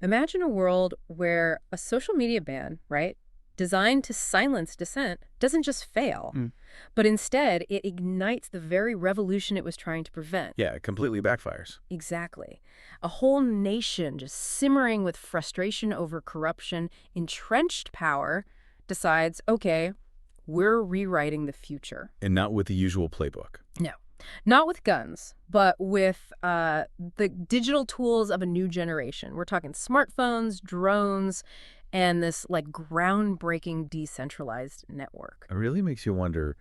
Imagine a world where a social media ban, right, designed to silence dissent, doesn't just fail, Mm. but instead it ignites the very revolution it was trying to prevent. Yeah, it completely backfires. Exactly. A whole nation just simmering with frustration over corruption, entrenched power, decides, okay, we're rewriting the future. And not with the usual playbook. No, not with guns, but with the digital tools of a new generation. We're talking smartphones, drones, and this like groundbreaking decentralized network. It really makes you wonder,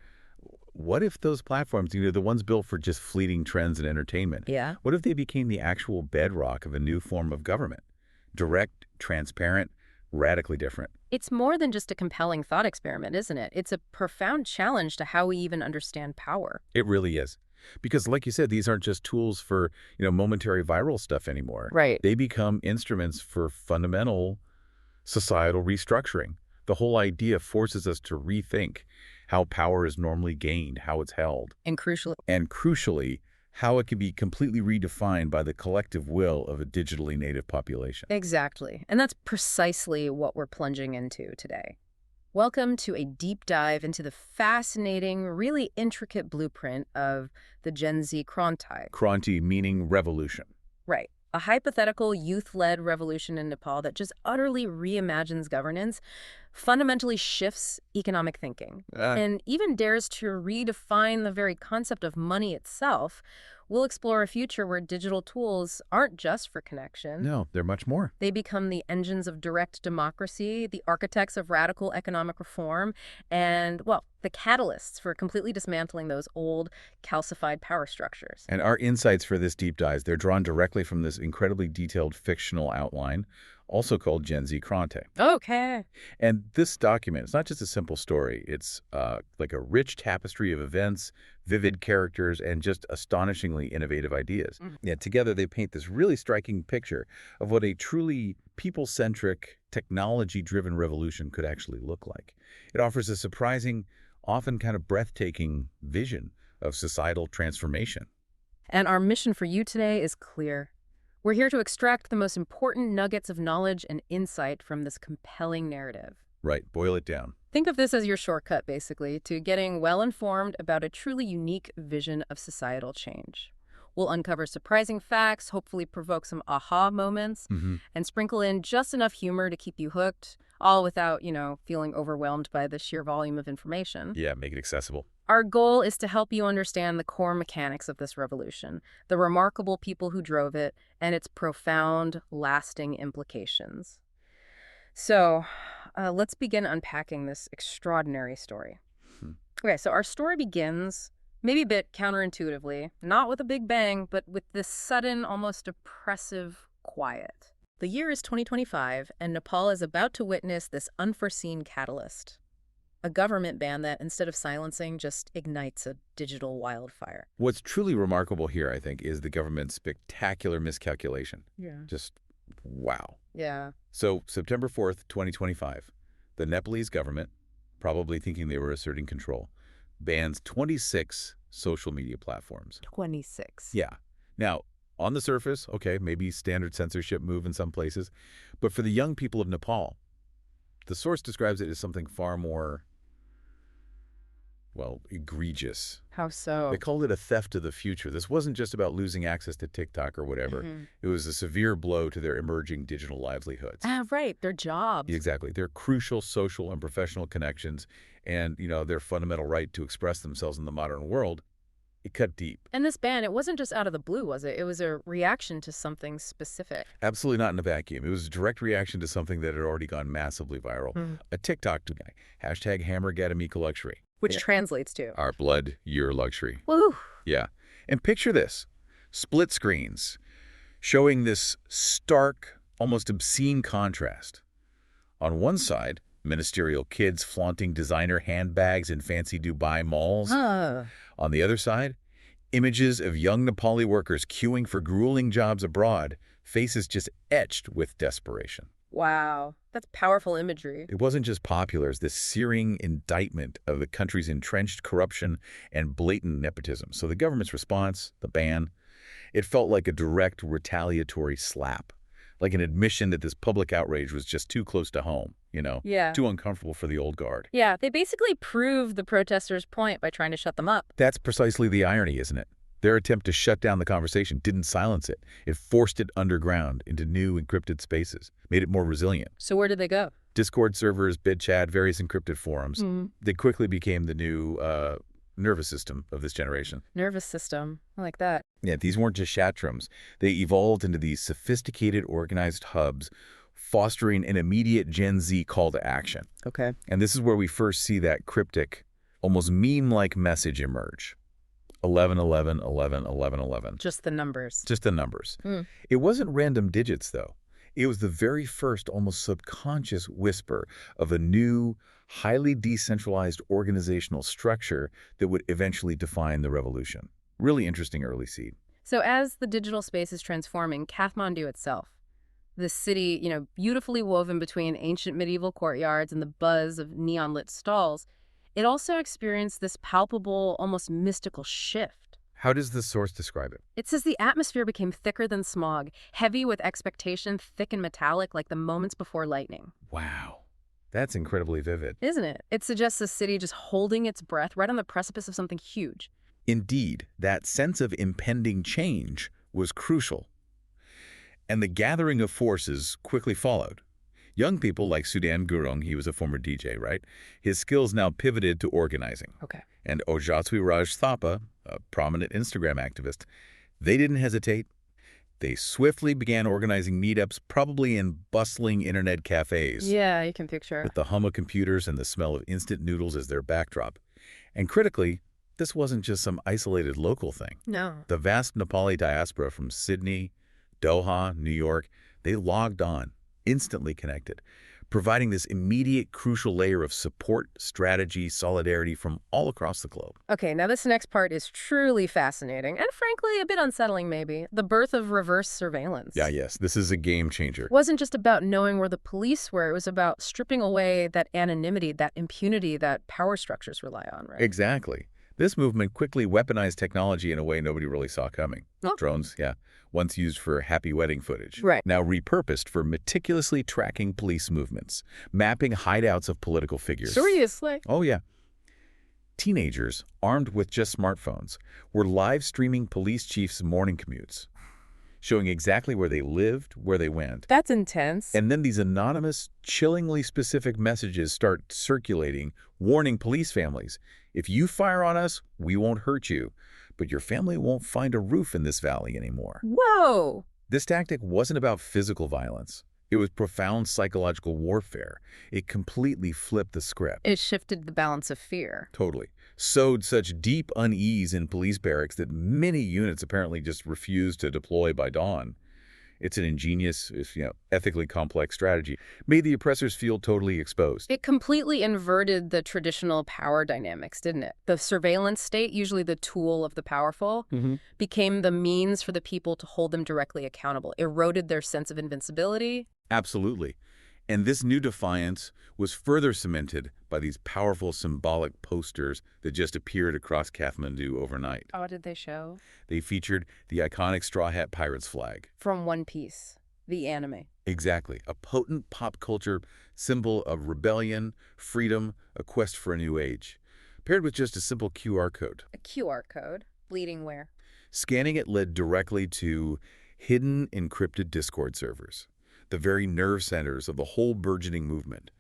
what if those platforms, the ones built for just fleeting trends and entertainment, Yeah. what if they became the actual bedrock of a new form of government? Direct, transparent, radically different. It's more than just a compelling thought experiment, isn't it? It's a profound challenge to how we even understand power. It really is. Because like you said, these aren't just tools for, momentary viral stuff anymore. Right. They become instruments for fundamental societal restructuring. The whole idea forces us to rethink how power is normally gained, how it's held, And crucially, and crucially, how it can be completely redefined by the collective will of a digitally native population. exactly. And that's precisely what we're plunging into today. Welcome to a deep dive into the fascinating, really intricate blueprint of the Gen Z Kranti. Kranti meaning revolution. Right. A hypothetical youth-led revolution in Nepal that just utterly reimagines governance, fundamentally shifts economic thinking, and even dares to redefine the very concept of money itself. We'll explore a future where digital tools aren't just for connection. No, they're much more. They become the engines of direct democracy, the architects of radical economic reform, and, well, the catalysts for completely dismantling those old, calcified power structures. And our insights for this deep dive, they're drawn directly from this incredibly detailed fictional outline, also called Gen Z Kranti. Okay. And this document, it's not just a simple story. It's like a rich tapestry of events, vivid characters, and just astonishingly innovative ideas. Yeah, together they paint this really striking picture of what a truly people-centric, technology-driven revolution could actually look like. It offers a surprising, often kind of breathtaking vision of societal transformation. And our mission for you today is clear. We're here to extract the most important nuggets of knowledge and insight from this compelling narrative. Right, boil it down. Think of this as your shortcut, basically, to getting well-informed about a truly unique vision of societal change. We'll uncover surprising facts, hopefully provoke some aha moments, and sprinkle in just enough humor to keep you hooked, all without, feeling overwhelmed by the sheer volume of information. Yeah, make it accessible. Our goal is to help you understand the core mechanics of this revolution, the remarkable people who drove it, and its profound, lasting implications. So, let's begin unpacking this extraordinary story. Okay, so our story begins, maybe a bit counterintuitively, not with a big bang, but with this sudden, almost oppressive quiet. The year is 2025, and Nepal is about to witness this unforeseen catalyst. A government ban that, instead of silencing, just ignites a digital wildfire. What's truly remarkable here, I think, is the government's spectacular miscalculation. Yeah. Just wow. Yeah. So September 4th, 2025, the Nepalese government, probably thinking they were asserting control, bans 26 social media platforms. 26. Yeah. Now, on the surface, okay, maybe standard censorship move in some places, but for the young people of Nepal, the source describes it as something far more, well, egregious. How so? They called it a theft of the future. This wasn't just about losing access to TikTok or whatever. It was a severe blow to their emerging digital livelihoods. Ah, right. Their jobs. Exactly. Their crucial social and professional connections and, their fundamental right to express themselves in the modern world, it cut deep. And this ban, it wasn't just out of the blue, was it? It was a reaction to something specific. Absolutely not in a vacuum. It was a direct reaction to something that had already gone massively viral. A TikTok guy, #HammerGatamika Luxury. Which translates to? Our blood, your luxury. Woo! Yeah. And picture this. Split screens showing this stark, almost obscene contrast. On one side, ministerial kids flaunting designer handbags in fancy Dubai malls. On the other side, images of young Nepali workers queuing for grueling jobs abroad, faces just etched with desperation. Wow. That's powerful imagery. It wasn't just popular as this searing indictment of the country's entrenched corruption and blatant nepotism. So the government's response, the ban, it felt like a direct retaliatory slap. like an admission that this public outrage was just too close to home, Yeah. too uncomfortable for the old guard. Yeah, they basically proved the protesters' point by trying to shut them up. That's precisely the irony, isn't it? Their attempt to shut down the conversation didn't silence it. It forced it underground into new encrypted spaces, made it more resilient. So where did they go? Discord servers, BitChat, various encrypted forums. Mm. They quickly became the new nervous system of this generation. Nervous system. I like that. Yeah, these weren't just chat rooms. They evolved into these sophisticated, organized hubs, fostering an immediate Gen Z call to action. Okay. And this is where we first see that cryptic, almost meme-like message emerge. 1111, 11, 11, 11. Just the numbers. Just the numbers. Mm. It wasn't random digits, though. It was the very first, almost subconscious whisper of a new, highly decentralized organizational structure that would eventually define the revolution. Really interesting early seed. So as the digital space is transforming, Kathmandu itself, the city, beautifully woven between ancient medieval courtyards and the buzz of neon-lit stalls, it also experienced this palpable, almost mystical shift. How does the source describe it? It says the atmosphere became thicker than smog, heavy with expectation, thick and metallic like the moments before lightning. Wow. That's incredibly vivid. Isn't it? It suggests a city just holding its breath right on the precipice of something huge. Indeed, that sense of impending change was crucial. And the gathering of forces quickly followed. Young people like Sudan Gurung, he was a former DJ, right? His skills now pivoted to organizing. Okay. And Ojaswi Raj Thapa, a prominent Instagram activist, they didn't hesitate. They swiftly began organizing meetups, probably in bustling internet cafes. Yeah, you can picture. With the hum of computers and the smell of instant noodles as their backdrop. And critically, this wasn't just some isolated local thing. No. The vast Nepali diaspora from Sydney, Doha, New York, they logged on, instantly connected, providing this immediate crucial layer of support, strategy, solidarity from all across the globe. Okay, now this next part is truly fascinating and frankly a bit unsettling maybe. The birth of reverse surveillance. Yes, this is a game changer. It wasn't just about knowing where the police were, it was about stripping away that anonymity, that impunity that power structures rely on, right? Exactly. This movement quickly weaponized technology in a way nobody really saw coming. Oh. Drones, once used for happy wedding footage. Right. Now repurposed for meticulously tracking police movements, mapping hideouts of political figures. Seriously? Oh, yeah. Teenagers, armed with just smartphones, were live streaming police chiefs' morning commutes, showing exactly where they lived, where they went. That's intense. And then these anonymous, chillingly specific messages start circulating, warning police families, if you fire on us, we won't hurt you, but your family won't find a roof in this valley anymore. Whoa! This tactic wasn't about physical violence. It was profound psychological warfare. It completely flipped the script. It shifted the balance of fear. Totally. Sowed such deep unease in police barracks that many units apparently just refused to deploy by dawn. It's an ingenious, ethically complex strategy. Made the oppressors feel totally exposed. It completely inverted the traditional power dynamics, didn't it? The surveillance state, usually the tool of the powerful, became the means for the people to hold them directly accountable, eroded their sense of invincibility. Absolutely. And this new defiance was further cemented by these powerful symbolic posters that just appeared across Kathmandu overnight. Oh, what did they show? They featured the iconic Straw Hat Pirates flag. From One Piece, the anime. Exactly. A potent pop culture symbol of rebellion, freedom, a quest for a new age, paired with just a simple QR code. A QR code? Bleeding where? Scanning it led directly to hidden encrypted Discord servers, the very nerve centers of the whole burgeoning movement.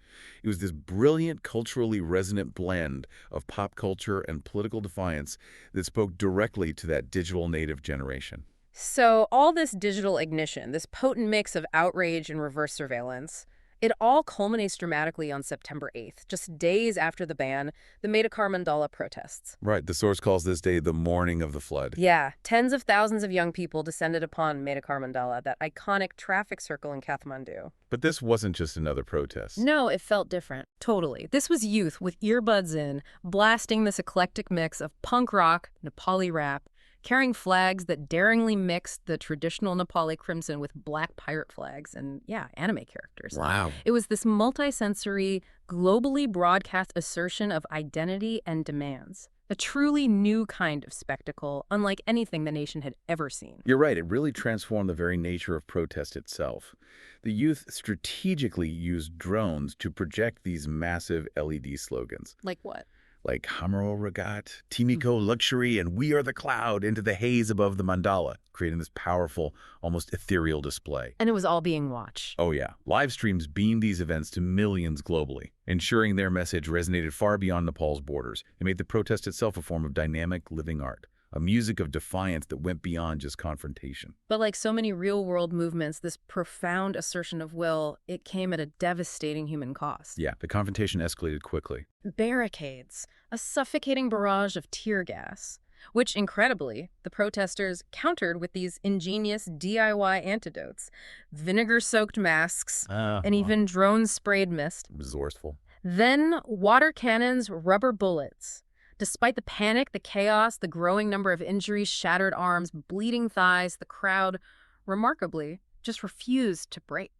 It was this brilliant, culturally resonant blend of pop culture and political defiance that spoke directly to that digital native generation. So all this digital ignition, this potent mix of outrage and reverse surveillance, it all culminates dramatically on September 8th, just days after the ban, the Medakar Mandala protests. Right. The source calls this day the morning of the flood. Yeah, tens of thousands of young people descended upon Medakar Mandala, that iconic traffic circle in Kathmandu. But this wasn't just another protest. No, it felt different. Totally. This was youth with earbuds in, blasting this eclectic mix of punk rock, Nepali rap, carrying flags that daringly mixed the traditional Nepali crimson with black pirate flags and, anime characters. Wow. It was this multisensory, globally broadcast assertion of identity and demands, A truly new kind of spectacle, unlike anything the nation had ever seen. You're right, it really transformed the very nature of protest itself. The youth strategically used drones to project these massive LED slogans, Like what? like Hamro Ragat, Timiko Luxury, and We Are the Cloud into the haze above the mandala, creating this powerful, almost ethereal display. And it was all being watched. Oh yeah, live streams beamed these events to millions globally, ensuring their message resonated far beyond Nepal's borders. It made the protest itself a form of dynamic, living art, a music of defiance that went beyond just confrontation. But like so many real-world movements, this profound assertion of will, it came at a devastating human cost. Yeah, the confrontation escalated quickly. Barricades, a suffocating barrage of tear gas, which, incredibly, the protesters countered with these ingenious DIY antidotes, vinegar-soaked masks, and even drone-sprayed mist. Resourceful. Then water cannons, rubber bullets. Despite the panic, the chaos, the growing number of injuries, shattered arms, bleeding thighs, the crowd, remarkably, just refused to break.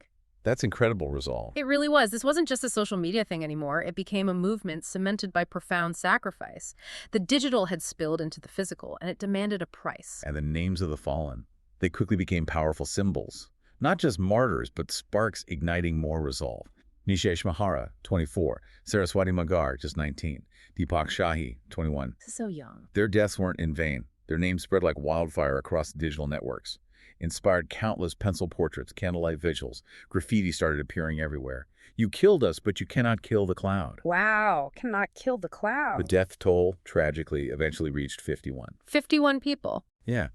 That's incredible resolve. It really was. This wasn't just a social media thing anymore. It became a movement cemented by profound sacrifice. The digital had spilled into the physical, and it demanded a price. And the names of the fallen. They quickly became powerful symbols. Not just martyrs, but sparks igniting more resolve. Nishesh Mahara, 24. Saraswati Magar, just 19. Deepak Shahi, 21. So young. Their deaths weren't in vain. Their names spread like wildfire across the digital networks. Inspired countless pencil portraits, candlelight vigils. Graffiti started appearing everywhere. You killed us, but you cannot kill the cloud. Wow, cannot kill the cloud. The death toll, tragically, eventually reached 51. 51 people. Yeah.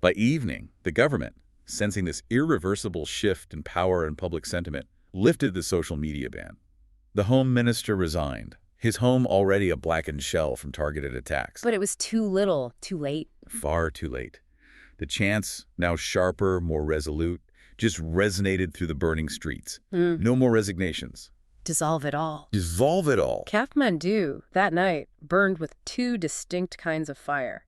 By evening, the government, sensing this irreversible shift in power and public sentiment, lifted the social media ban. The Home Minister resigned, his home already a blackened shell from targeted attacks. But it was too little, too late. Far too late. The chants, now sharper, more resolute, just resonated through the burning streets. No more resignations. Dissolve it all. Dissolve it all. Kathmandu, that night, burned with two distinct kinds of fire.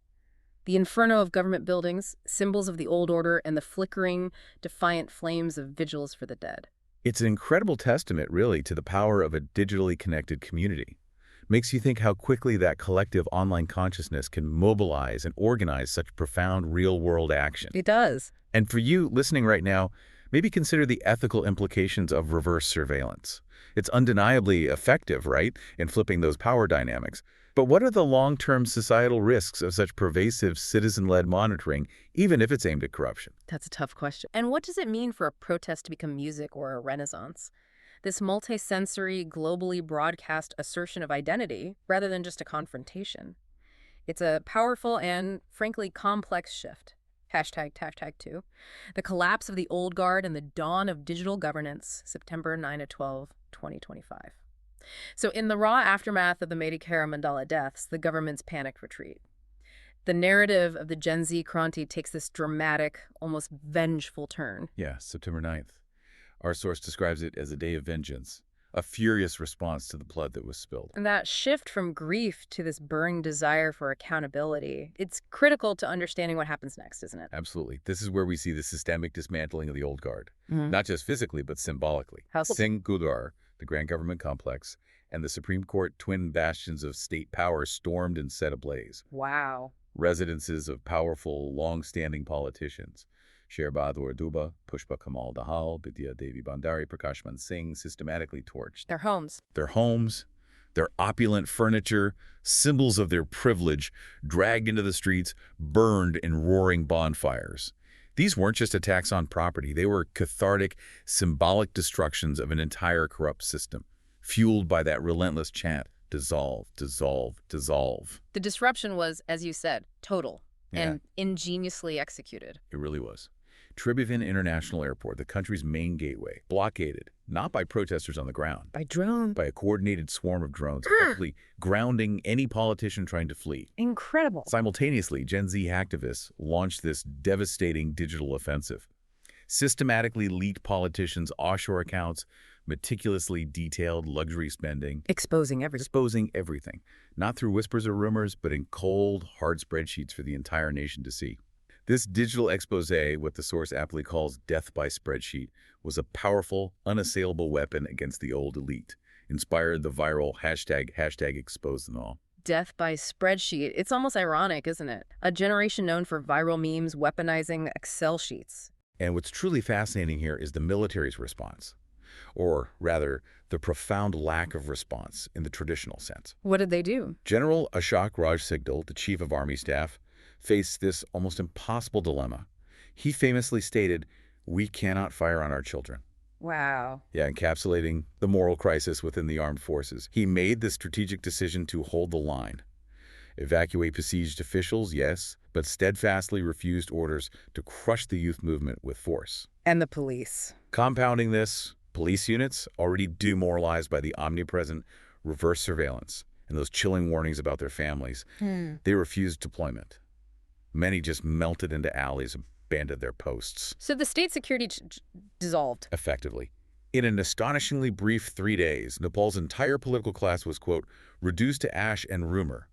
The inferno of government buildings, symbols of the old order, and the flickering, defiant flames of vigils for the dead. It's an incredible testament, really, to the power of a digitally connected community. Makes you think how quickly that collective online consciousness can mobilize and organize such profound real-world action. It does. And for you listening right now, maybe consider the ethical implications of reverse surveillance. It's undeniably effective, right, in flipping those power dynamics. But what are the long-term societal risks of such pervasive citizen-led monitoring, even if it's aimed at corruption? That's a tough question. And what does it mean for a protest to become music or a renaissance? This multi-sensory, globally broadcast assertion of identity rather than just a confrontation. It's a powerful and, frankly, complex shift. #2. The collapse of the old guard and the dawn of digital governance, September 9-12, 2025. So in the raw aftermath of the Medikara Mandala deaths, the government's panicked retreat. The narrative of the Gen Z Kranti takes this dramatic, almost vengeful turn. Yeah, September 9th. Our source describes it as a day of vengeance, a furious response to the blood that was spilled. And that shift from grief to this burning desire for accountability, it's critical to understanding what happens next, isn't it? Absolutely. This is where we see the systemic dismantling of the old guard, not just physically, but symbolically. How so? Singh Gurdwara, the Grand Government Complex, and the Supreme Court, twin bastions of state power, stormed and set ablaze. Wow. Residences of powerful, long-standing politicians. Sher Bahadur Dubha, Pushpa Kamal Dahal, Bidya Devi Bhandari, Prakash Man Singh, systematically torched. Their homes. Their homes, their opulent furniture, symbols of their privilege, dragged into the streets, burned in roaring bonfires. These weren't just attacks on property. They were cathartic, symbolic destructions of an entire corrupt system, fueled by that relentless chant, dissolve, dissolve, dissolve. The disruption was, as you said, total and ingeniously executed. It really was. Tribhuvan International Airport, the country's main gateway, blockaded, not by protesters on the ground, By drone. by a coordinated swarm of drones, effectively grounding any politician trying to flee. Incredible. Simultaneously, Gen Z activists launched this devastating digital offensive. Systematically leaked politicians' offshore accounts, meticulously detailed luxury spending, Exposing everything. exposing everything, not through whispers or rumors, but in cold, hard spreadsheets for the entire nation to see. This digital expose, what the source aptly calls death by spreadsheet, was a powerful, unassailable weapon against the old elite, inspired the viral hashtag expose them all. death by spreadsheet. It's almost ironic, isn't it? A generation known for viral memes weaponizing Excel sheets. And what's truly fascinating here is the military's response, or rather, the profound lack of response in the traditional sense. What did they do? General Ashok Raj Sigdal, the chief of army staff, faced this almost impossible dilemma. He famously stated, "We cannot fire on our children." Wow. Yeah, encapsulating the moral crisis within the armed forces. He made the strategic decision to hold the line. Evacuate besieged officials, yes, but steadfastly refused orders to crush the youth movement with force. And the police. Compounding this, police units, already demoralized by the omnipresent reverse surveillance and those chilling warnings about their families, they refused deployment. Many just melted into alleys and abandoned their posts. So the state security dissolved. Effectively. In an astonishingly brief 3 days, Nepal's entire political class was, quote, reduced to ash and rumor,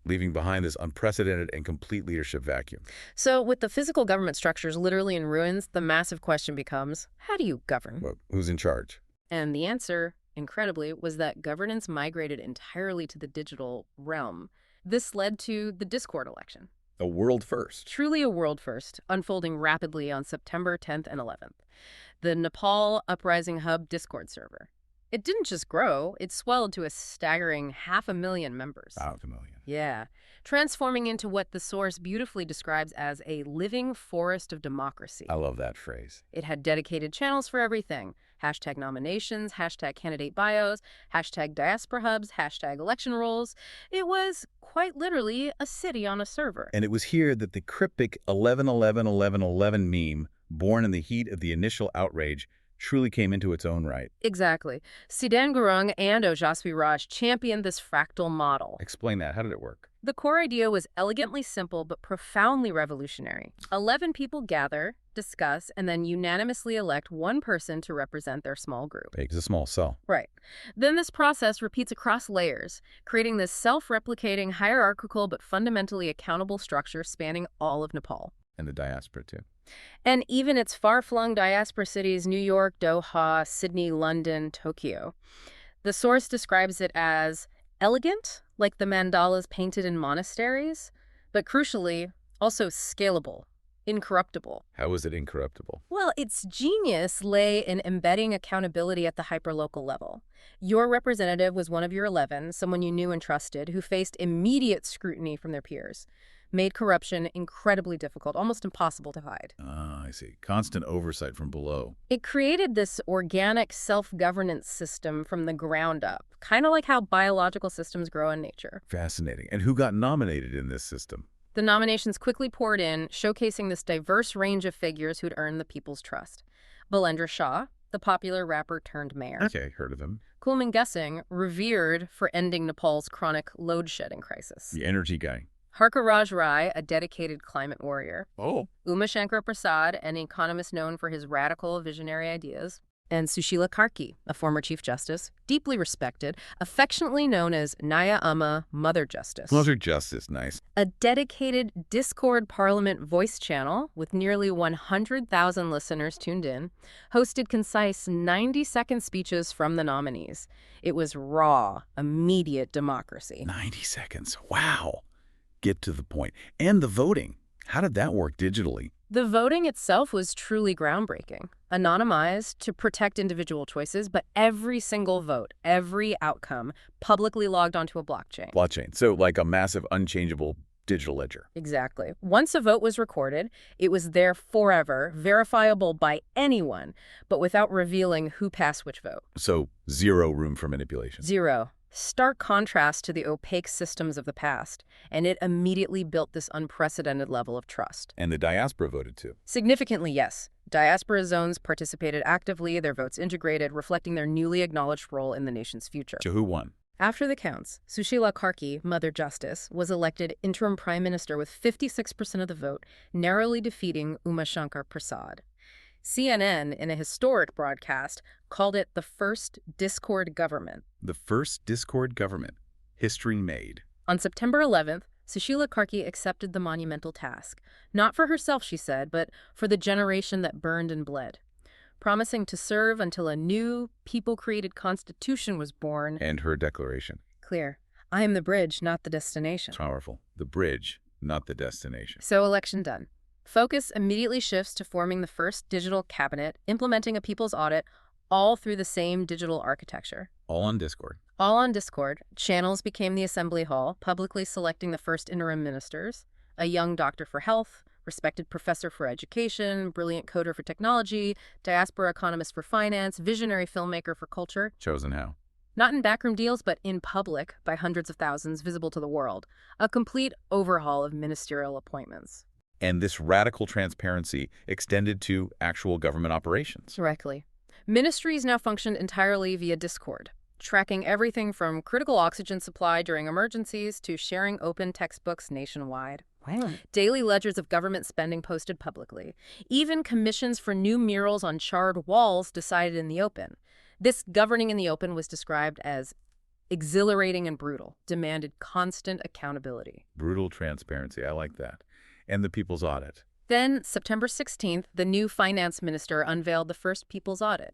leaving behind this unprecedented and complete leadership vacuum. So with the physical government structures literally in ruins, the massive question becomes, how do you govern? Well, who's in charge? And the answer, incredibly, was that governance migrated entirely to the digital realm. This led to the Discord election. A world first. Truly a world first, unfolding rapidly on September 10th and 11th. The Nepal Uprising Hub Discord server. It didn't just grow, it swelled to a staggering 500,000 members. 500,000. Yeah, transforming into what the source beautifully describes as a living forest of democracy. I love that phrase. It had dedicated channels for everything. Hashtag nominations, hashtag candidate bios, hashtag diaspora hubs, hashtag election rolls. It was quite literally a city on a server. And it was here that the cryptic 11-11-11-11 meme, born in the heat of the initial outrage, truly came into its own right. Exactly. Sidan Gurung and Ojasvi Raj championed this fractal model. Explain that. How did it work? The core idea was elegantly simple but profoundly revolutionary. 11 people gather, discuss, and then unanimously elect one person to represent their small group. It's a small cell. Right. Then this process repeats across layers, creating this self-replicating, hierarchical, but fundamentally accountable structure spanning all of Nepal. And the diaspora, too. And even its far-flung diaspora cities, New York, Doha, Sydney, London, Tokyo. The source describes it as elegant, like the mandalas painted in monasteries, but crucially, also scalable, incorruptible. How was it incorruptible? Well, its genius lay in embedding accountability at the hyperlocal level. Your representative was one of your 11, someone you knew and trusted, who faced immediate scrutiny from their peers. Made corruption incredibly difficult, almost impossible to hide. Ah, I see. Constant oversight from below. It created this organic self-governance system from the ground up, kind of like how biological systems grow in nature. Fascinating. And who got nominated in this system? The nominations quickly poured in, showcasing this diverse range of figures who'd earned the people's trust. Balendra Shah, the popular rapper turned mayor. Okay, heard of him. Kulman Gesing, revered for ending Nepal's chronic load-shedding crisis. The energy guy. Harkaraj Rai, a dedicated climate warrior. Oh. Uma Shankar Prasad, an economist known for his radical visionary ideas. And Sushila Karki, a former Chief Justice, deeply respected, affectionately known as Naya Amma, Mother Justice. Mother Justice, nice. A dedicated Discord Parliament voice channel with nearly 100,000 listeners tuned in, hosted concise 90-second speeches from the nominees. It was raw, immediate democracy. 90 seconds. Wow. Get to the point. And the voting. How did that work digitally? The voting itself was truly groundbreaking. Anonymized to protect individual choices, but every single vote, every outcome, publicly logged onto a blockchain. Blockchain. So like a massive, unchangeable digital ledger. Exactly. Once a vote was recorded, it was there forever, verifiable by anyone, but without revealing who passed which vote. So zero room for manipulation. Zero. Stark contrast to the opaque systems of the past, and it immediately built this unprecedented level of trust. And the diaspora voted too. Significantly, yes. Diaspora zones participated actively, their votes integrated, reflecting their newly acknowledged role in the nation's future. So who won? After the counts, Sushila Karki, Mother Justice, was elected interim prime minister with 56% of the vote, narrowly defeating Uma Shankar Prasad. CNN, in a historic broadcast, called it the first Discord government. The first Discord government. History made. On September 11th, Sushila Karki accepted the monumental task. Not for herself, she said, but for the generation that burned and bled. Promising to serve until a new, people-created constitution was born. And her declaration. Clear. I am the bridge, not the destination. Powerful. The bridge, not the destination. So election done. Focus immediately shifts to forming the first digital cabinet, implementing a people's audit, all through the same digital architecture. All on Discord. All on Discord, channels became the assembly hall, publicly selecting the first interim ministers, a young doctor for health, respected professor for education, brilliant coder for technology, diaspora economist for finance, visionary filmmaker for culture. Chosen how? Not in backroom deals, but in public by hundreds of thousands, visible to the world. A complete overhaul of ministerial appointments. And this radical transparency extended to actual government operations. Directly. Ministries now functioned entirely via Discord, tracking everything from critical oxygen supply during emergencies to sharing open textbooks nationwide. Wow. Daily ledgers of government spending posted publicly. Even commissions for new murals on charred walls decided in the open. This governing in the open was described as exhilarating and brutal, demanded constant accountability. Brutal transparency. I like that. And the people's audit. Then, September 16th, the new finance minister unveiled the first people's audit.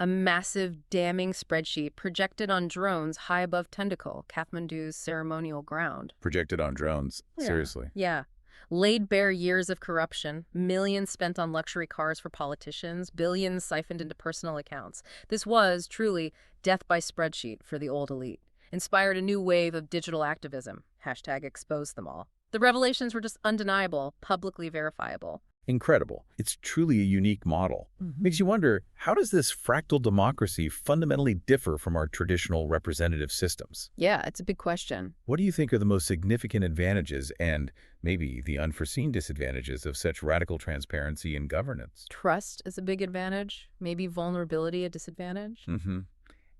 A massive, damning spreadsheet projected on drones high above Tendikal, Kathmandu's ceremonial ground. Projected on drones. Yeah. Seriously. Yeah. Laid bare years of corruption, millions spent on luxury cars for politicians, billions siphoned into personal accounts. This was, truly, death by spreadsheet for the old elite. Inspired a new wave of digital activism. #expose them all. The revelations were just undeniable, publicly verifiable. Incredible. It's truly a unique model. Makes you wonder, how does this fractal democracy fundamentally differ from our traditional representative systems? Yeah, it's a big question. What do you think are the most significant advantages and maybe the unforeseen disadvantages of such radical transparency in governance? Trust is a big advantage, maybe vulnerability a disadvantage.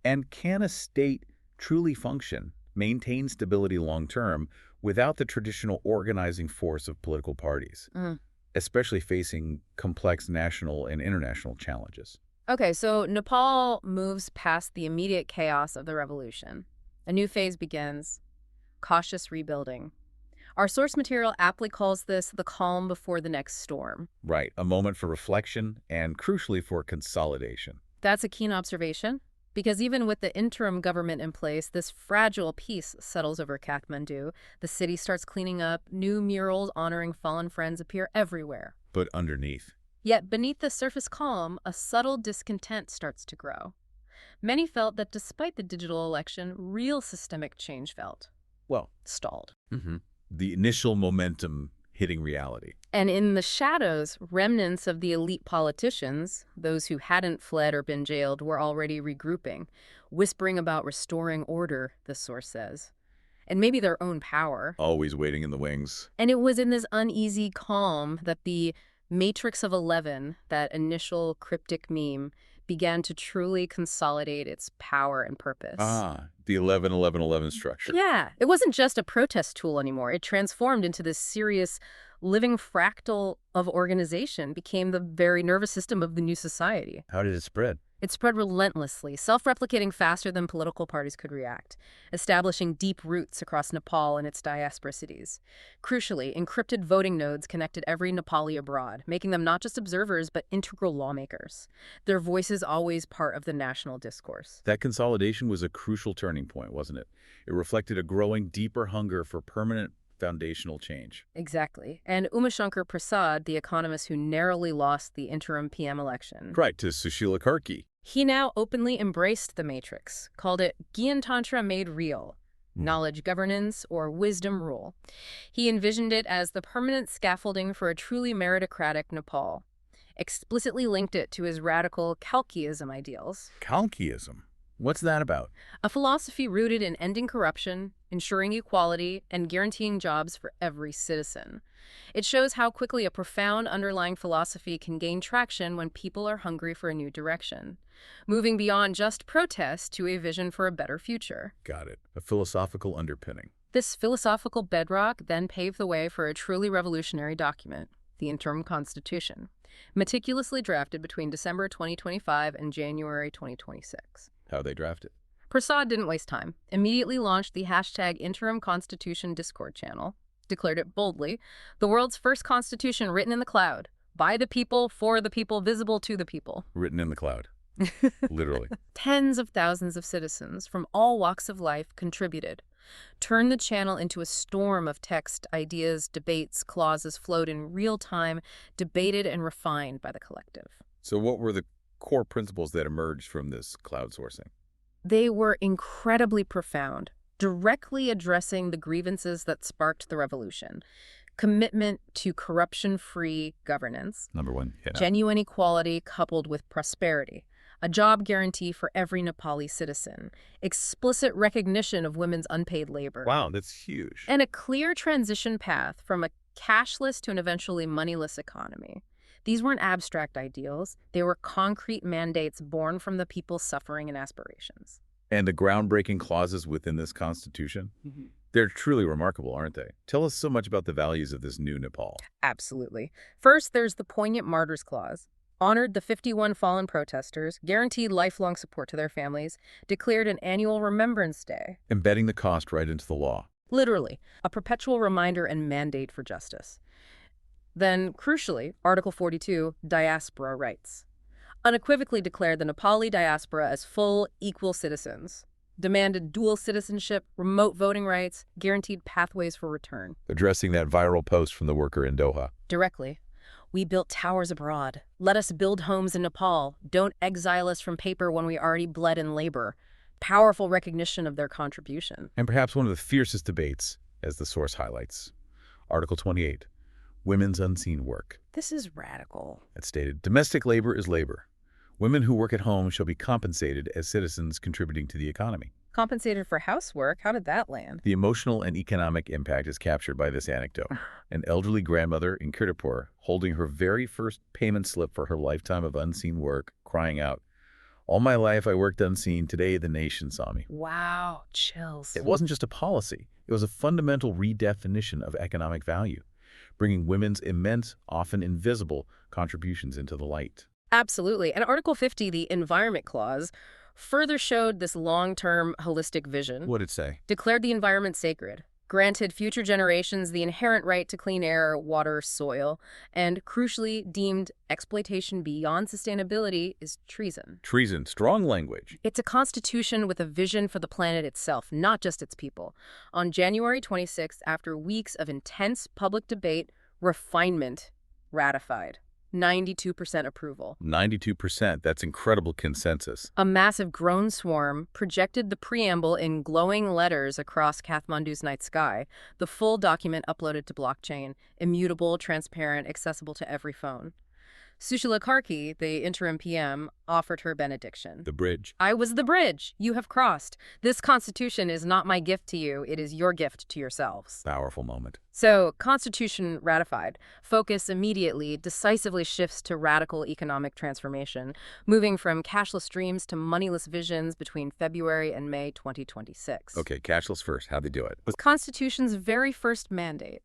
And can a state truly function, maintain stability long-term, without the traditional organizing force of political parties, especially facing complex national and international challenges? Okay, so Nepal moves past the immediate chaos of the revolution. A new phase begins, cautious rebuilding. Our source material aptly calls this the calm before the next storm. Right, a moment for reflection and, crucially, for consolidation. That's a keen observation, because even with the interim government in place, this fragile peace settles over Kathmandu. The city starts cleaning up, new murals honoring fallen friends appear everywhere. But underneath? Yet beneath the surface calm, a subtle discontent starts to grow. Many felt that despite the digital election, real systemic change felt stalled. The initial momentum hitting reality. And in the shadows, remnants of the elite politicians, those who hadn't fled or been jailed, were already regrouping, whispering about restoring order, the source says, and maybe their own power. Always waiting in the wings. And it was in this uneasy calm that the Matrix of 11, that initial cryptic meme, began to truly consolidate its power and purpose. The 11-11-11 structure. Yeah, it wasn't just a protest tool anymore. It transformed into this serious living fractal of organization, became the very nervous system of the new society. How did it spread? It spread relentlessly, self-replicating faster than political parties could react, establishing deep roots across Nepal and its diaspora cities. Crucially, encrypted voting nodes connected every Nepali abroad, making them not just observers but integral lawmakers. Their voices always part of the national discourse. That consolidation was a crucial turning point, wasn't it? It reflected a growing, deeper hunger for permanent foundational change. Exactly. And Umashankar Prasad, the economist who narrowly lost the interim PM election. Right, to Sushila Karki. He now openly embraced the matrix, called it Gyan Tantra made real, knowledge governance or wisdom rule. He envisioned it as the permanent scaffolding for a truly meritocratic Nepal, explicitly linked it to his radical Kalkiism ideals. Kalkiism? What's that about? A philosophy rooted in ending corruption, ensuring equality, and guaranteeing jobs for every citizen. It shows how quickly a profound underlying philosophy can gain traction when people are hungry for a new direction, moving beyond just protest to a vision for a better future. Got it. A philosophical underpinning. This philosophical bedrock then paved the way for a truly revolutionary document, the interim constitution, meticulously drafted between December 2025 and January 2026. How they draft it. Prasad didn't waste time. Immediately launched the #Interim Constitution Discord channel, declared it boldly, the world's first constitution written in the cloud, by the people, for the people, visible to the people. Written in the cloud. Literally. Tens of thousands of citizens from all walks of life contributed, turned the channel into a storm of text, ideas, debates, clauses flowed in real time, debated and refined by the collective. So what were the core principles that emerged from this cloud sourcing? They were incredibly profound, directly addressing the grievances that sparked the revolution. Commitment to corruption-free governance, Number one, yeah. genuine equality coupled with prosperity, a job guarantee for every Nepali citizen, explicit recognition of women's unpaid labor, Wow, that's huge. and a clear transition path from a cashless to an eventually moneyless economy. These weren't abstract ideals. They were concrete mandates born from the people's suffering and aspirations. And the groundbreaking clauses within this constitution? They're truly remarkable, aren't they? Tell us so much about the values of this new Nepal. Absolutely. First, there's the poignant Martyrs Clause. Honored the 51 fallen protesters, guaranteed lifelong support to their families, declared an annual Remembrance Day. Embedding the cost right into the law. Literally, a perpetual reminder and mandate for justice. Then, crucially, Article 42, diaspora rights. Unequivocally declared the Nepali diaspora as full, equal citizens. Demanded dual citizenship, remote voting rights, guaranteed pathways for return. Addressing that viral post from the worker in Doha. Directly. We built towers abroad. Let us build homes in Nepal. Don't exile us from paper when we already bled in labor. Powerful recognition of their contribution. And perhaps one of the fiercest debates, as the source highlights. Article 28, women's unseen work. This is radical. It stated, domestic labor is labor. Women who work at home shall be compensated as citizens contributing to the economy. Compensated for housework? How did that land? The emotional and economic impact is captured by this anecdote. An elderly grandmother in Kirtipur holding her very first payment slip for her lifetime of unseen work, crying out, all my life I worked unseen, today the nation saw me. Wow, chills. It wasn't just a policy, it was a fundamental redefinition of economic value, bringing women's immense, often invisible, contributions into the light. Absolutely. And Article 50, the Environment Clause, further showed this long-term holistic vision. What did it say? Declared the environment sacred, granted future generations the inherent right to clean air, water, soil, and crucially deemed exploitation beyond sustainability is treason. Treason, strong language. It's a constitution with a vision for the planet itself, not just its people. On January 26th, after weeks of intense public debate, refinement ratified. 92% approval. 92%, that's incredible consensus. A massive drone swarm projected the preamble in glowing letters across Kathmandu's night sky, the full document uploaded to blockchain, immutable, transparent, accessible to every phone. Sushila Karki, the interim PM, offered her benediction. The bridge. I was the bridge. You have crossed. This constitution is not my gift to you. It is your gift to yourselves. Powerful moment. So, constitution ratified. Focus immediately, decisively shifts to radical economic transformation, moving from cashless dreams to moneyless visions between February and May 2026. Okay, cashless first. How'd they do it? Constitution's very first mandate,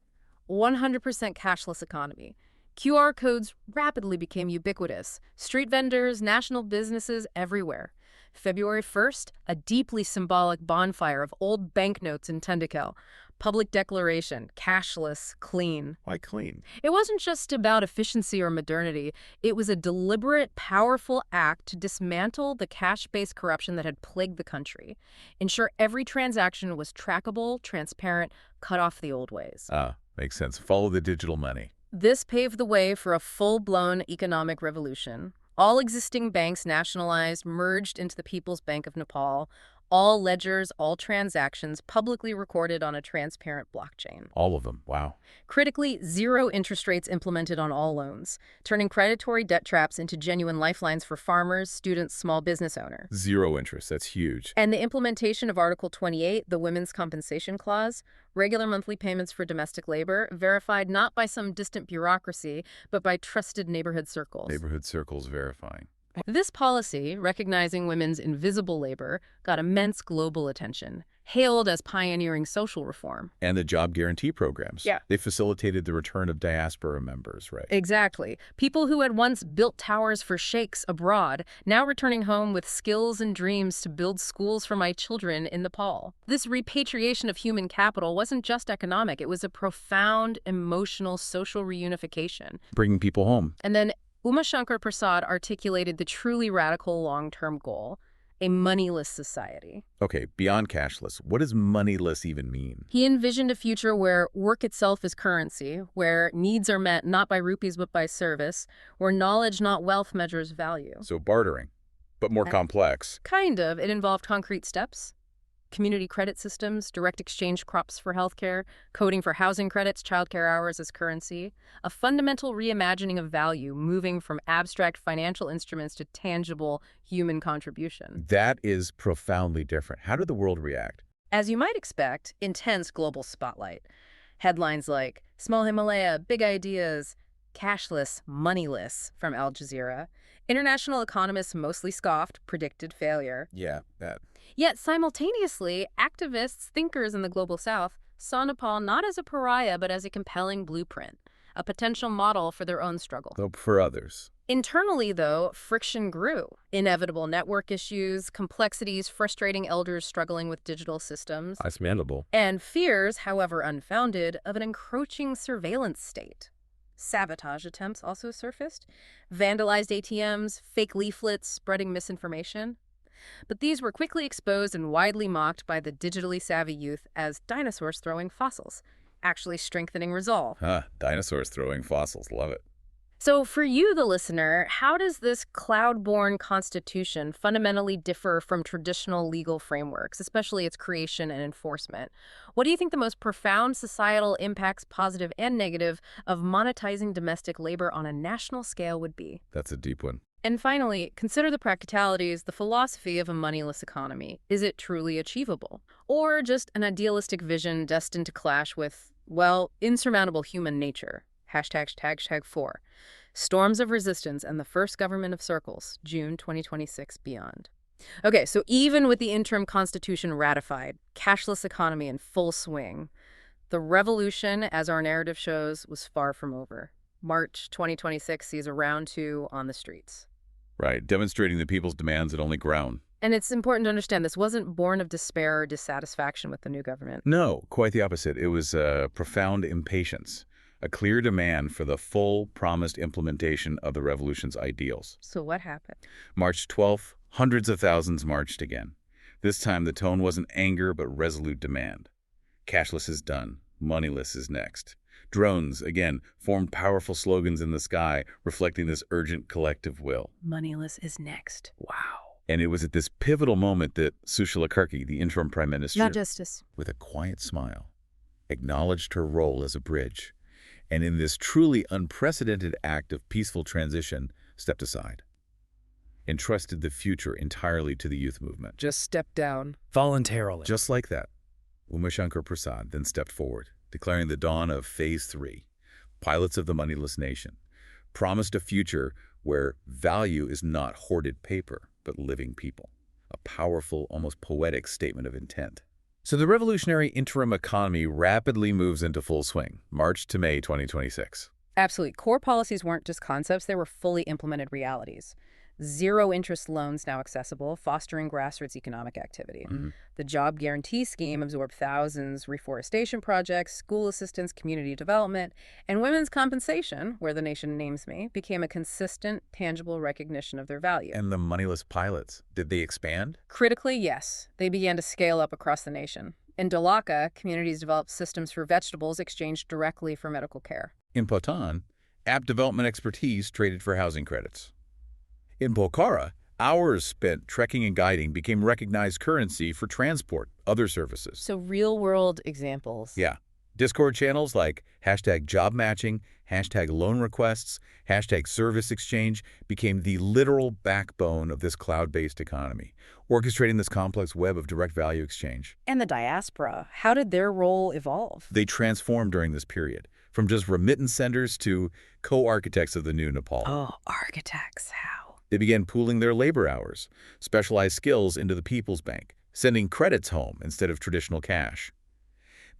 100% cashless economy. QR codes rapidly became ubiquitous. Street vendors, national businesses everywhere. February 1st, a deeply symbolic bonfire of old banknotes in Tendikel. Public declaration, cashless, clean. Why clean? It wasn't just about efficiency or modernity. It was a deliberate, powerful act to dismantle the cash-based corruption that had plagued the country. Ensure every transaction was trackable, transparent, cut off the old ways. Makes sense. Follow the digital money. This paved the way for a full-blown economic revolution. All existing banks nationalized, merged into the People's Bank of Nepal. All ledgers, all transactions publicly recorded on a transparent blockchain. All of them. Wow. Critically, zero interest rates implemented on all loans, turning predatory debt traps into genuine lifelines for farmers, students, small business owners. Zero interest. That's huge. And the implementation of Article 28, the Women's Compensation Clause, regular monthly payments for domestic labor, verified not by some distant bureaucracy, but by trusted neighborhood circles. Neighborhood circles verifying. This policy, recognizing women's invisible labor, got immense global attention, hailed as pioneering social reform. And the job guarantee programs. Yeah. They facilitated the return of diaspora members, right? Exactly. People who had once built towers for sheikhs abroad, now returning home with skills and dreams to build schools for my children in Nepal. This repatriation of human capital wasn't just economic. It was a profound, emotional, social reunification. Bringing people home. And then Uma Shankar Prasad articulated the truly radical long-term goal, a moneyless society. Okay, beyond cashless, what does moneyless even mean? He envisioned a future where work itself is currency, where needs are met not by rupees but by service, where knowledge, not wealth, measures value. So bartering, but more complex. Kind of. It involved concrete steps. Community credit systems, direct exchange crops for healthcare, coding for housing credits, childcare hours as currency, a fundamental reimagining of value, moving from abstract financial instruments to tangible human contribution. That is profoundly different. How did the world react? As you might expect, intense global spotlight. Headlines like Small Himalaya, Big Ideas, Cashless, Moneyless from Al Jazeera. International economists mostly scoffed, predicted failure. Yeah, that. Yet simultaneously, activists, thinkers in the Global South saw Nepal not as a pariah but as a compelling blueprint, a potential model for their own struggle. Hope for others. Internally, though, friction grew. Inevitable network issues, complexities frustrating elders struggling with digital systems, Understandable. and fears, however unfounded, of an encroaching surveillance state. Sabotage attempts also surfaced, vandalized ATMs, fake leaflets spreading misinformation. But these were quickly exposed and widely mocked by the digitally savvy youth as dinosaurs throwing fossils, actually strengthening resolve. Dinosaurs throwing fossils. Love it. So for you, the listener, how does this cloud-born constitution fundamentally differ from traditional legal frameworks, especially its creation and enforcement? What do you think the most profound societal impacts, positive and negative, of monetizing domestic labor on a national scale would be? That's a deep one. And finally, consider the practicalities, the philosophy of a moneyless economy. Is it truly achievable? Or just an idealistic vision destined to clash with, well, insurmountable human nature? #4. Storms of Resistance and the First Government of Circles, June 2026 beyond. Okay, so even with the interim constitution ratified, cashless economy in full swing, the revolution, as our narrative shows, was far from over. March 2026 sees a round two on the streets. Right, demonstrating the people's demands had only grown. And it's important to understand this wasn't born of despair or dissatisfaction with the new government. No, quite the opposite. It was profound impatience, a clear demand for the full promised implementation of the revolution's ideals. So what happened? March 12th, hundreds of thousands marched again. This time the tone wasn't anger but resolute demand. Cashless is done. Moneyless is next. Drones, again, formed powerful slogans in the sky reflecting this urgent collective will. Moneyless is next. Wow. And it was at this pivotal moment that Sushila Karki, the interim prime minister, Justice. with a quiet smile, acknowledged her role as a bridge, and in this truly unprecedented act of peaceful transition, stepped aside, entrusted the future entirely to the youth movement. Just step down. Voluntarily. Just like that, Umashankar Prasad then stepped forward, declaring the dawn of Phase 3, Pilots of the Moneyless Nation, promised a future where value is not hoarded paper, but living people. A powerful, almost poetic statement of intent. So the revolutionary interim economy rapidly moves into full swing, March to May 2026. Absolutely. Core policies weren't just concepts, they were fully implemented realities. Zero-interest loans now accessible, fostering grassroots economic activity. The Job Guarantee Scheme absorbed thousands, reforestation projects, school assistance, community development, and women's compensation, where the nation names me, became a consistent, tangible recognition of their value. And the moneyless pilots, did they expand? Critically, yes. They began to scale up across the nation. In Dolaka, communities developed systems for vegetables exchanged directly for medical care. In Potan, app development expertise traded for housing credits. In Pokhara, hours spent trekking and guiding became recognized currency for transport, other services. So real-world examples. Yeah. Discord channels like #JobMatching, #loan requests, #service exchange became the literal backbone of this cloud-based economy, orchestrating this complex web of direct value exchange. And the diaspora, how did their role evolve? They transformed during this period, from just remittance senders to co-architects of the new Nepal. Oh, architects, how? They began pooling their labor hours, specialized skills into the People's Bank, sending credits home instead of traditional cash.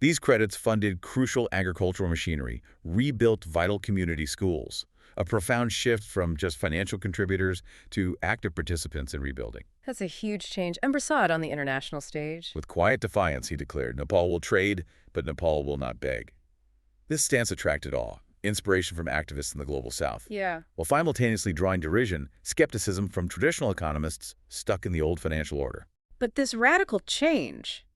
These credits funded crucial agricultural machinery, rebuilt vital community schools, a profound shift from just financial contributors to active participants in rebuilding. That's a huge change. And Prasad on the international stage. With quiet defiance, he declared, Nepal will trade, but Nepal will not beg. This stance attracted awe. inspiration from activists in the global south, Yeah. while simultaneously drawing derision, skepticism from traditional economists stuck in the old financial order. But this radical change,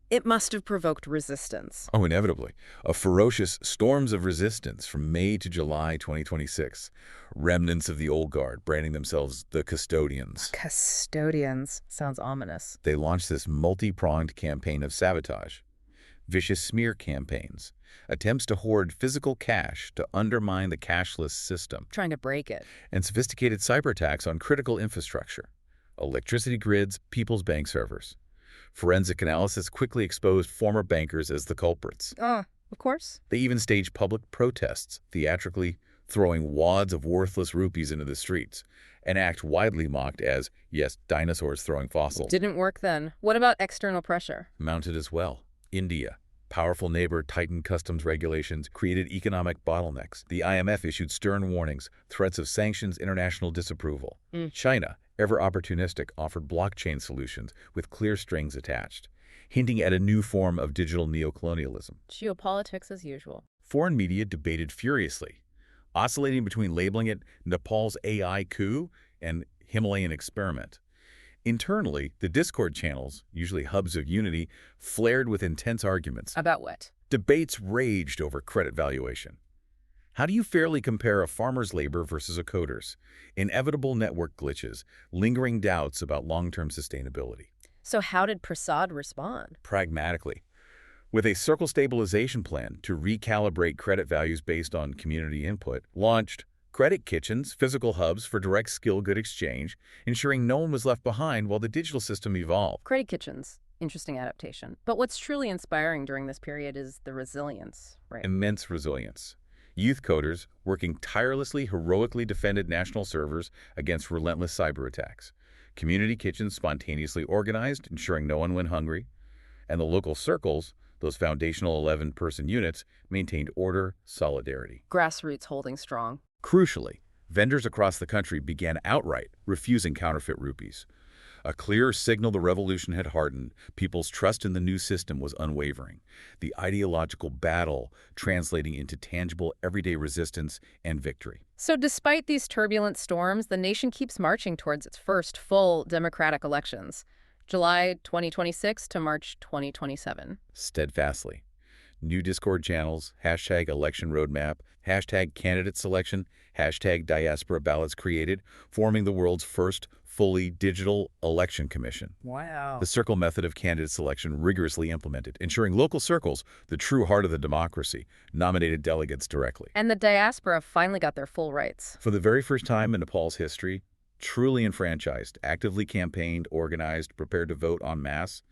it must have provoked resistance. Oh, inevitably. A ferocious storms of resistance from May to July 2026. Remnants of the old guard branding themselves the custodians. Custodians. Sounds ominous. They launched this multi-pronged campaign of sabotage. Vicious smear campaigns, attempts to hoard physical cash to undermine the cashless system, Trying to break it. and sophisticated cyber attacks on critical infrastructure, electricity grids, people's bank servers. Forensic analysis quickly exposed former bankers as the culprits. Of course. They even staged public protests, theatrically throwing wads of worthless rupees into the streets, an act widely mocked as, yes, dinosaurs throwing fossils. Didn't work then. What about external pressure? Mounted as well. India, powerful neighbor, tightened customs regulations, created economic bottlenecks. The IMF issued stern warnings, threats of sanctions, international disapproval. China, ever opportunistic, offered blockchain solutions with clear strings attached, hinting at a new form of digital neocolonialism. Geopolitics as usual. Foreign media debated furiously, oscillating between labeling it Nepal's AI coup and Himalayan experiment. Internally, the Discord channels, usually hubs of unity, flared with intense arguments. About what? Debates raged over credit valuation. How do you fairly compare a farmer's labor versus a coder's? Inevitable network glitches, lingering doubts about long-term sustainability. So how did Prasad respond? Pragmatically, with a circle stabilization plan to recalibrate credit values based on community input, launched credit kitchens, physical hubs for direct skill good exchange, ensuring no one was left behind while the digital system evolved. Credit kitchens. Interesting adaptation. But what's truly inspiring during this period is the resilience, right? Immense resilience. Youth coders, working tirelessly, heroically defended national servers against relentless cyber attacks. Community kitchens spontaneously organized, ensuring no one went hungry. And the local circles, those foundational 11-person units, maintained order, solidarity. Grassroots holding strong. Crucially, vendors across the country began outright refusing counterfeit rupees. A clear signal the revolution had hardened, people's trust in the new system was unwavering. The ideological battle translating into tangible everyday resistance and victory. So despite these turbulent storms, the nation keeps marching towards its first full democratic elections, July 2026 to March 2027. Steadfastly. New Discord channels, hashtag election roadmap, hashtag candidate selection, hashtag diaspora ballots created, forming the world's first fully digital election commission. Wow. The circle method of candidate selection rigorously implemented, ensuring local circles, the true heart of the democracy, nominated delegates directly. And the diaspora finally got their full rights. For the very first time in Nepal's history, truly enfranchised, actively campaigned, organized, prepared to vote en masse,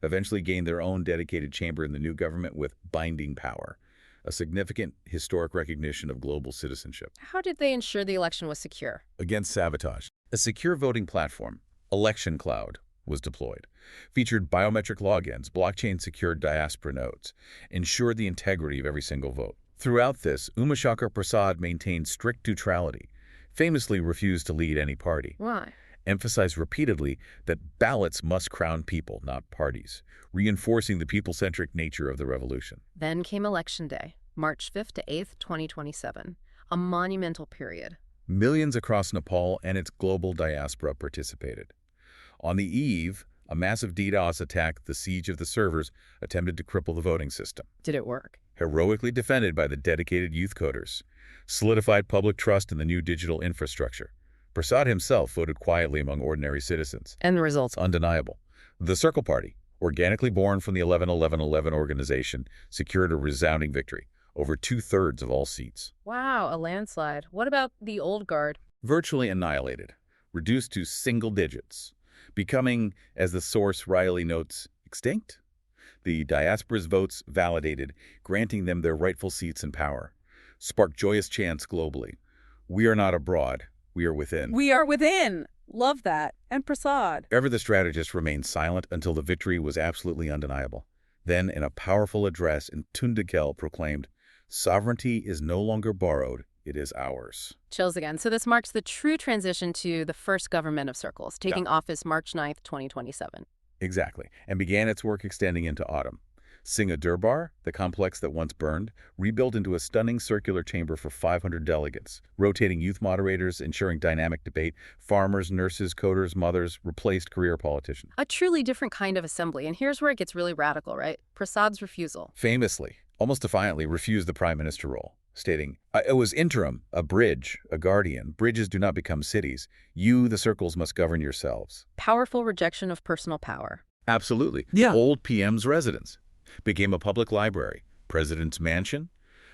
eventually gained their own dedicated chamber in the new government with binding power, a significant historic recognition of global citizenship. How did they ensure the election was secure? Against sabotage, a secure voting platform, Election Cloud, was deployed, featured biometric logins, blockchain-secured diaspora nodes, ensured the integrity of every single vote. Throughout this, Umashakar Prasad maintained strict neutrality, famously refused to lead any party. Why? Emphasized repeatedly that ballots must crown people, not parties, reinforcing the people-centric nature of the revolution. Then came Election Day, March 5th to 8th, 2027, a monumental period. Millions across Nepal and its global diaspora participated. On the eve, a massive DDoS attack, the siege of the servers, attempted to cripple the voting system. Did it work? Heroically defended by the dedicated youth coders, solidified public trust in the new digital infrastructure. Prasad himself voted quietly among ordinary citizens. And the results? Undeniable. The Circle Party, organically born from the 11-11-11 organization, secured a resounding victory, over 2/3 of all seats. Wow, a landslide. What about the old guard? Virtually annihilated, reduced to single digits, becoming, as the source wryly notes, extinct. The diaspora's votes validated, granting them their rightful seats and power, sparked joyous chants globally. We are not abroad. We are within. We are within. Love that. And Prasad. Ever the strategist remained silent until the victory was absolutely undeniable. Then, in a powerful address in Tundikel, proclaimed, "Sovereignty is no longer borrowed, it is ours." Chills again. So this marks the true transition to the first government of circles, taking office March 9th, 2027. Exactly, and began its work extending into autumn. Singha Durbar, the complex that once burned, rebuilt into a stunning circular chamber for 500 delegates, rotating youth moderators, ensuring dynamic debate, farmers, nurses, coders, mothers, replaced career politicians. A truly different kind of assembly, and here's where it gets really radical, right? Prasad's refusal. Famously, almost defiantly, refused the prime minister role, stating, "It was interim, a bridge, a guardian. Bridges do not become cities. You, the circles, must govern yourselves." Powerful rejection of personal power. Absolutely. Yeah. Old PM's residence became a public library, president's mansion,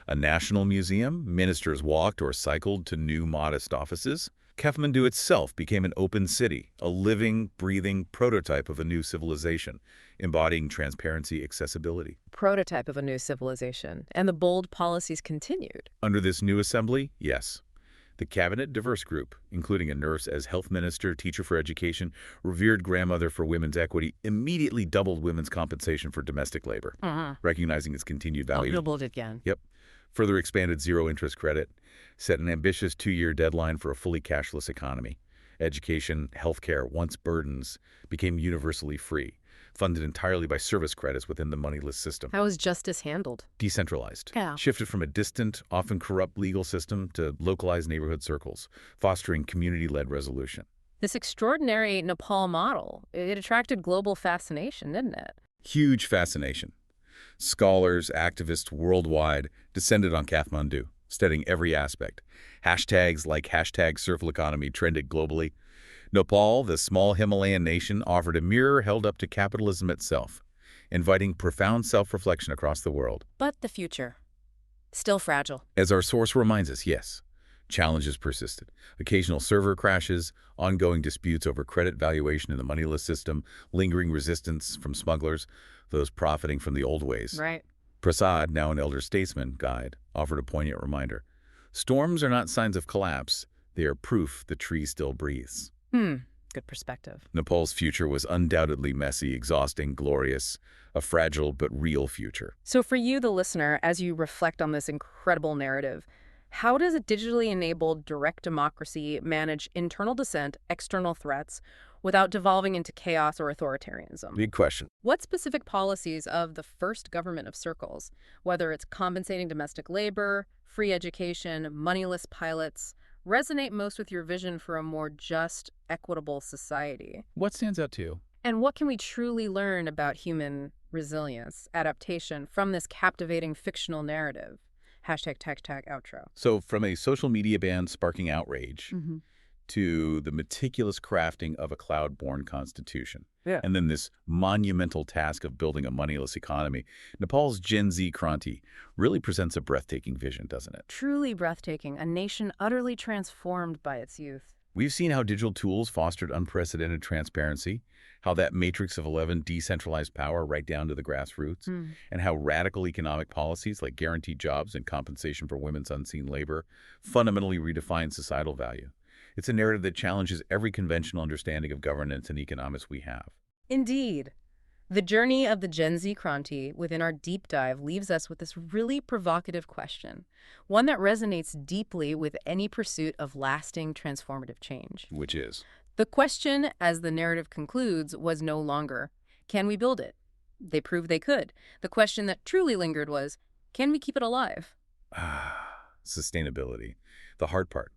a national museum. Ministers walked or cycled to new modest offices. Kathmandu itself became an open city, a living, breathing prototype of a new civilization, embodying transparency, accessibility. Prototype of a new civilization. And the bold policies continued. Under this new assembly, yes. The cabinet diverse group, including a nurse as health minister, teacher for education, revered grandmother for women's equity, immediately doubled women's compensation for domestic labor, recognizing its continued value. Doubled again. Yep. Further expanded zero-interest credit, set an ambitious 2-year deadline for a fully cashless economy. Education, healthcare, once burdens, became universally free, funded entirely by service credits within the moneyless system. How was justice handled? Decentralized. Yeah. Shifted from a distant, often corrupt legal system to localized neighborhood circles, fostering community-led resolution. This extraordinary Nepal model, it attracted global fascination, didn't it? Huge fascination. Scholars, activists worldwide descended on Kathmandu, studying every aspect. Hashtags like #Circle Economy trended globally. Nepal, the small Himalayan nation, offered a mirror held up to capitalism itself, inviting profound self-reflection across the world. But the future, still fragile. As our source reminds us, yes, challenges persisted. Occasional server crashes, ongoing disputes over credit valuation in the moneyless system, lingering resistance from smugglers, those profiting from the old ways. Right. Prasad, now an elder statesman guide, offered a poignant reminder. Storms are not signs of collapse. They are proof the tree still breathes. Good perspective. Nepal's future was undoubtedly messy, exhausting, glorious, a fragile but real future. So for you, the listener, as you reflect on this incredible narrative, how does a digitally enabled direct democracy manage internal dissent, external threats, without devolving into chaos or authoritarianism? Big question. What specific policies of the first government of circles, whether it's compensating domestic labor, free education, moneyless pilots, resonate most with your vision for a more just, equitable society? What stands out to you? And what can we truly learn about human resilience, adaptation from this captivating fictional narrative? #outro. So from a social media ban sparking outrage to the meticulous crafting of a cloud-born constitution, Yeah. and then this monumental task of building a moneyless economy, Nepal's Gen Z Kranti really presents a breathtaking vision, doesn't it? Truly breathtaking, a nation utterly transformed by its youth. We've seen how digital tools fostered unprecedented transparency, how that matrix of 11 decentralized power right down to the grassroots, and how radical economic policies like guaranteed jobs and compensation for women's unseen labor fundamentally redefine societal value. It's a narrative that challenges every conventional understanding of governance and economics we have. Indeed. The journey of the Gen Z Kranti within our deep dive leaves us with this really provocative question, one that resonates deeply with any pursuit of lasting transformative change. Which is? The question, as the narrative concludes, was no longer, can we build it? They proved they could. The question that truly lingered was, can we keep it alive? Sustainability. The hard part.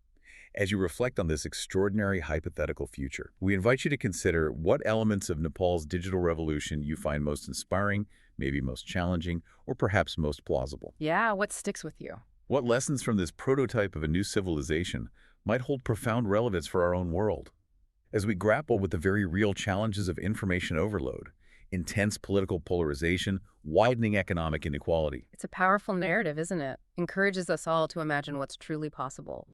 As you reflect on this extraordinary hypothetical future, we invite you to consider what elements of Nepal's digital revolution you find most inspiring, maybe most challenging, or perhaps most plausible. Yeah, what sticks with you? What lessons from this prototype of a new civilization might hold profound relevance for our own world? As we grapple with the very real challenges of information overload, intense political polarization, widening economic inequality. It's a powerful narrative, isn't it? Encourages us all to imagine what's truly possible.